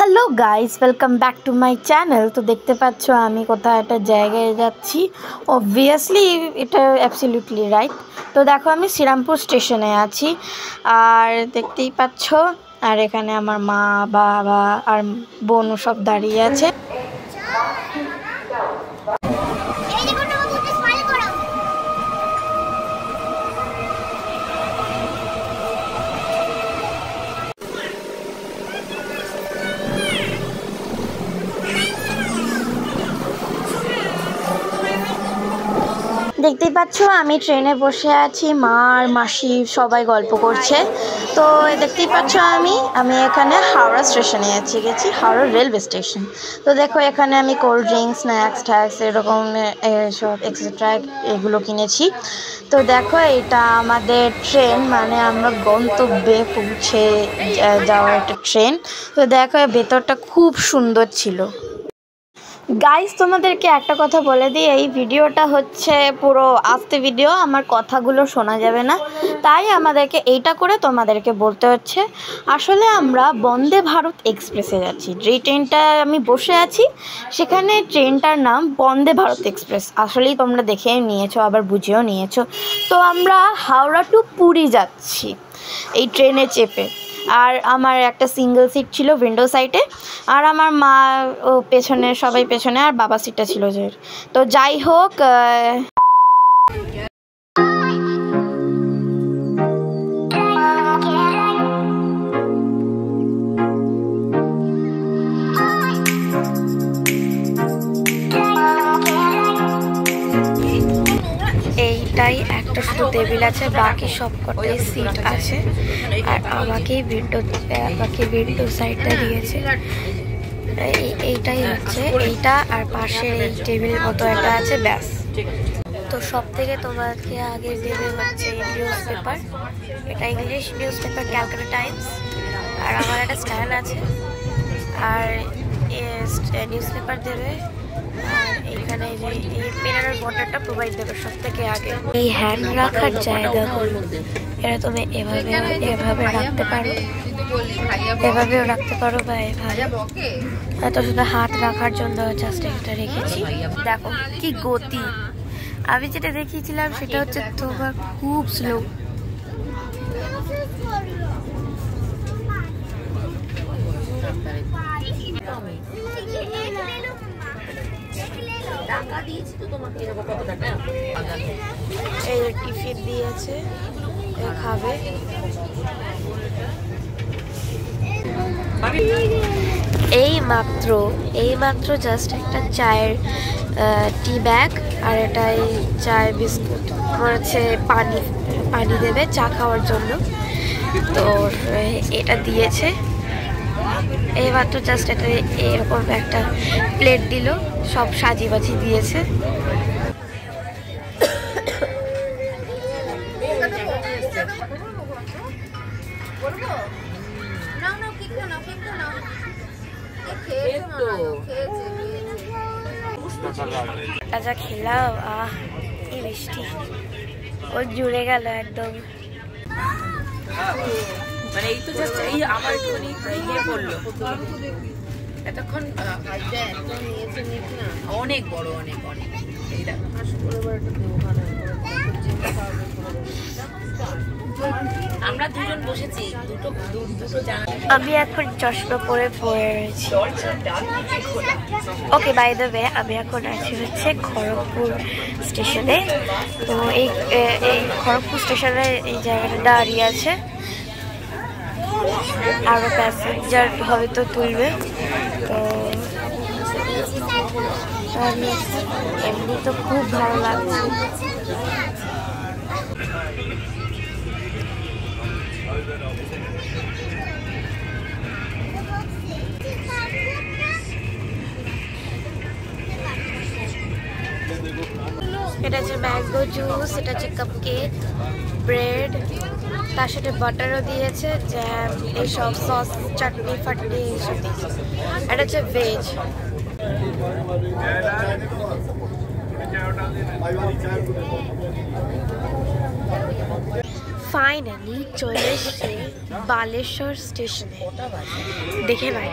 Hello guys, welcome back to my channel. তো দেখতে পাচ্ছ আমি কোথাও একটা জায়গায় যাচ্ছি। অবভিয়াসলি এটা অ্যাবসলিউটলি রাইট। তো দেখো আমি শ্রীরামপুর স্টেশনে আছি, আর দেখতেই পাচ্ছ। আর এখানে আমার মা, বাবা আর বোন সব দাঁড়িয়ে আছে। দেখতেই পাচ্ছ আমি ট্রেনে বসে আছি, মা আর মাসি সবাই গল্প করছে। তো দেখতেই পাচ্ছ আমি এখানে হাওড়া স্টেশনে গেছি, হাওড়া রেলওয়ে স্টেশন। তো দেখো এখানে আমি কোল্ড ড্রিঙ্কস, স্ন্যাক্স ট্যাক্স এরকম সব এক্সেট্রা এগুলো কিনেছি। তো দেখো এটা আমাদের ট্রেন, মানে আমরা গন্তব্যে পৌঁছে যাওয়ার একটা ট্রেন। তো দেখো ভেতরটা খুব সুন্দর ছিল। গাইস, তোমাদেরকে একটা কথা বলে দিই, এই ভিডিওটা হচ্ছে পুরো আস্তে ভিডিও, আমার কথাগুলো শোনা যাবে না, তাই আমাদেরকে এইটা করে তোমাদেরকে বলতে হচ্ছে। আসলে আমরা বন্দে ভারত এক্সপ্রেসে যাচ্ছি। যেই ট্রেনটা আমি বসে আছি সেখানে ট্রেনটার নাম বন্দে ভারত এক্সপ্রেস। আসলেই তোমরা দেখে নিয়েছো, আবার বুঝেও নিয়েছো। তো আমরা হাওড়া টু পুরী যাচ্ছি এই ট্রেনে চেপে। আর আমার একটা সিঙ্গেল সিট ছিল উইন্ডো সাইডে, আর আমার মা ও পেছনে, সবাই পেছনে, আর বাবা সিটটা ছিল যে। তো যাই হোক, এইটাই একটা শুধু টেবিল আছে, বাকি সব কটাই সিট আছে। আর আমাকে উইন্ডো সাইডটা দিয়েছে। এইটাই হচ্ছে এইটা, আর পাশে এই টেবিল মতো একটা আছে, ব্যাস। তো সব থেকে তোমাকে আগে দেবে হচ্ছে নিউজ পেপার। এটা English news paper, Calcutta Times. আর আমার একটা স্ট্যান্ড আছে, আর নিউজ পেপার দেবে। আর এইখানে এই পেনার বটারটা প্রোভাইড দেবে সব থেকে আগে। এই হ্যান্ড রাখার জায়গাগুলো, এটা তুমি এভাবে রাখতে পারো, এভাবেও রাখতে পারো, বা এভাবে। তো শুধু হাত রাখার জন্য জাস্ট এটা রেখেছি। দেখো কি গতি! আমি যেটা দেখিয়েছিলাম সেটা হচ্ছে তোমার খুব স্লো। এই টিফিন দিয়েছে, খাবে। এই মাত্র জাস্ট একটা চায়ের টি ব্যাগ, আর এটাই চায়ের বিস্কুট, হচ্ছে পানি দেবে চা খাওয়ার জন্য। তো এটা দিয়েছে এইমাত্র, জাস্ট এটা এরকম একটা প্লেট দিল, সব সাজিয়ে দিয়েছে। যা খেলাম, কি মিষ্টি! ও জুড়ে গেল একদম। মানে এই তো জাস্ট এই আমার ইয়ে বললো এতক্ষণ অনেক বড়, অনেক এই দেখো আমরা দুজন বসেছি, দুটো জানা। আমি এখন চশমা পরে রয়েছি। ওকে, বাই দ্য ওয়ে, আমি এখন আছি হচ্ছে খড়গপুর স্টেশনে। তো এই খড়গপুর স্টেশনে এই জায়গাটা দাঁড়িয়ে আছে, আরও প্যাসেঞ্জার হয়তো তুলবে। তো এমনি তো খুব ভালো লাগছে। এটা হচ্ছে ম্যাঙ্গো জুস, এটা হচ্ছে কাপকেক, ব্রেড, তার সাথে বাটারও দিয়েছে, জ্যাম, এইসব সস, চাটনি ফাটনি এইসব দিয়েছে। এটা হচ্ছে ভেজ। ফাইনালি চলে এসছে বালেশ্বর স্টেশনে। দেখে ভাই